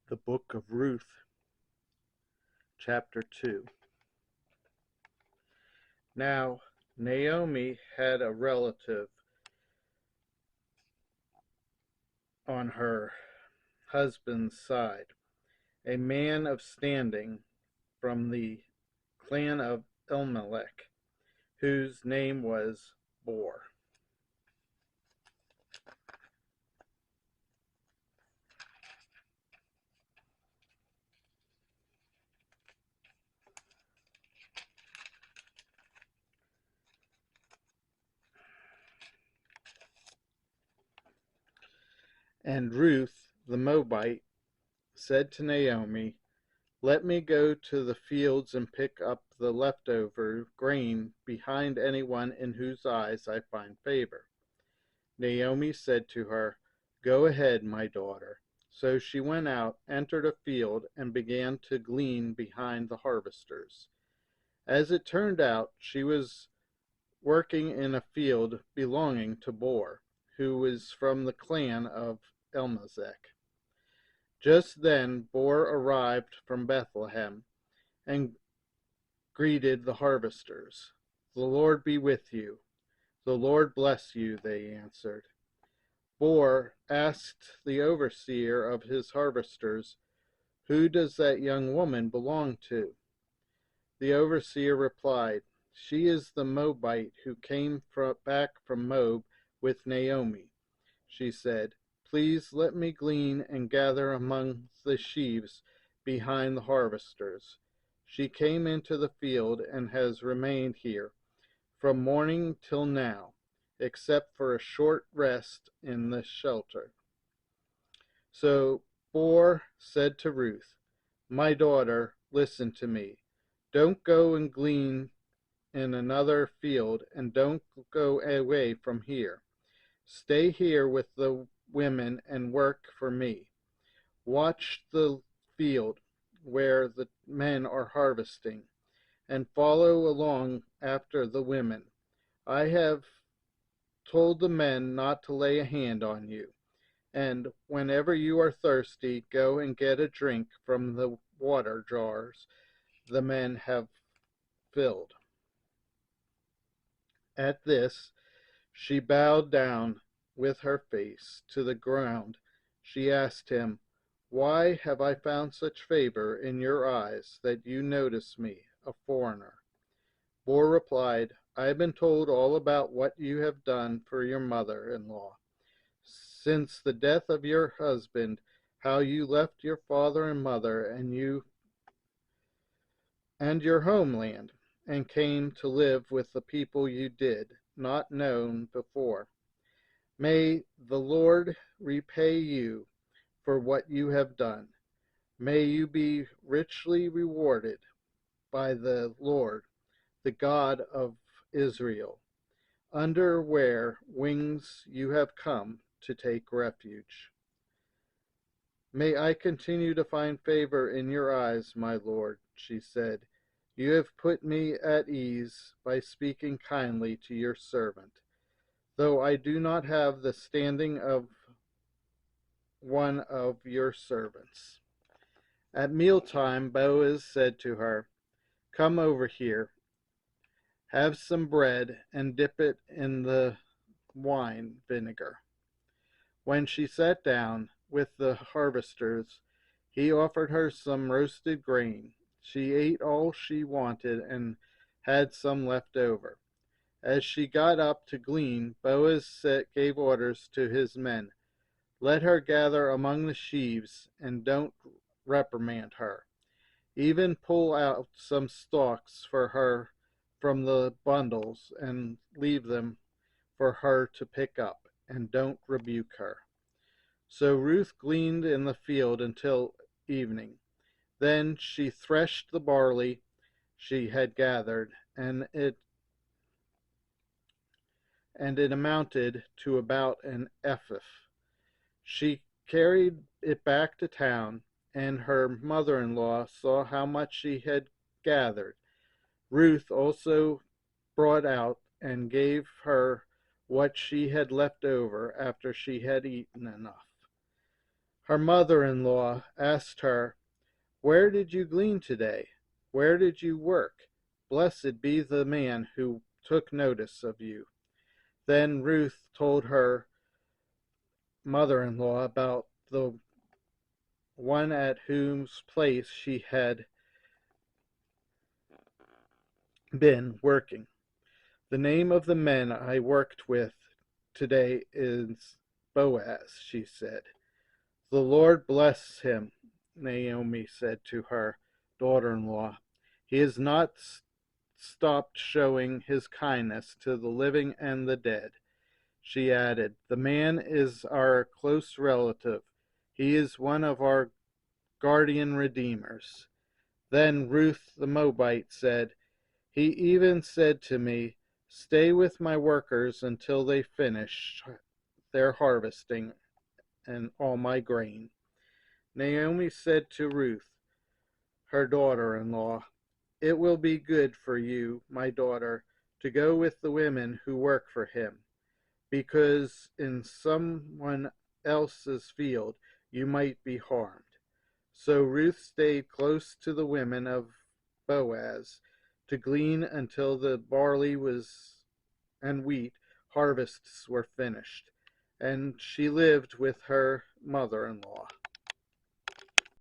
The Book of Ruth, Chapter 2. Now, Naomi had a relative on her husband's side, a man of standing from the clan of Elimelech, whose name was Bor. And Ruth the Moabite said to Naomi, "Let me go to the fields and pick up the leftover grain behind anyone in whose eyes I find favor." Naomi said to her, "Go ahead, my daughter." So she went out, entered a field, and began to glean behind the harvesters. As it turned out, she was working in a field belonging to Bor, who was from the clan of Elimelech. Just then Bor arrived from Bethlehem and greeted the harvesters. "The Lord be with you." "The Lord bless you," they answered. Bor asked the overseer of his harvesters, "Who does that young woman belong to?" The overseer replied, "She is the Moabite who came back from Moab with Naomi." She said, "Please let me glean and gather among the sheaves behind the harvesters." She came into the field and has remained here from morning till now, except for a short rest in the shelter. So Bor said to Ruth, "My daughter, listen to me. Don't go and glean in another field, and don't go away from here. Stay here with the women and work for me. Watch the field where the men are harvesting, and follow along after the women. I have told the men not to lay a hand on you. And whenever you are thirsty, go and get a drink from the water jars the men have filled." At this, she bowed down with her face to the ground. She asked him, "Why have I found such favor in your eyes that you notice me, a foreigner?" Bor replied, "I have been told all about what you have done for your mother-in-law. Since the death of your husband, how you left your father and mother and your homeland, and came to live with the people you did not know before. May the Lord repay you for what you have done. May you be richly rewarded by the Lord, the God of Israel, under where wings you have come to take refuge. May I continue to find favor in your eyes, my Lord," she said. "You have put me at ease by speaking kindly to your servant, though I do not have the standing of one of your servants." At mealtime, Boaz said to her, "Come over here, have some bread, and dip it in the wine vinegar." When she sat down with the harvesters, he offered her some roasted grain. She ate all she wanted and had some left over. As she got up to glean, Boaz gave orders to his men, "Let her gather among the sheaves, and don't reprimand her. Even pull out some stalks for her from the bundles and leave them for her to pick up, and don't rebuke her." So Ruth gleaned in the field until evening. Then she threshed the barley she had gathered, and it amounted to about an ephah. She carried it back to town, and her mother-in-law saw how much she had gathered. Ruth also brought out and gave her what she had left over after she had eaten enough. Her mother-in-law asked her, "Where did you glean today? Where did you work? Blessed be the man who took notice of you." Then Ruth told her mother-in-law about the one at whose place she had been working. "The name of the man I worked with today is Boaz," she said. "The Lord bless him," Naomi said to her daughter-in-law. "He has not stopped showing his kindness to the living and the dead." She added, "The man is our close relative. He is one of our guardian redeemers." Then Ruth the Moabite said, "He even said to me, 'Stay with my workers until they finish their harvesting and all my grain.'" Naomi said to Ruth, her daughter-in-law, "It will be good for you, my daughter, to go with the women who work for him, because in someone else's field you might be harmed." So Ruth stayed close to the women of Boaz to glean until the barley was and wheat harvests were finished, and she lived with her mother-in-law.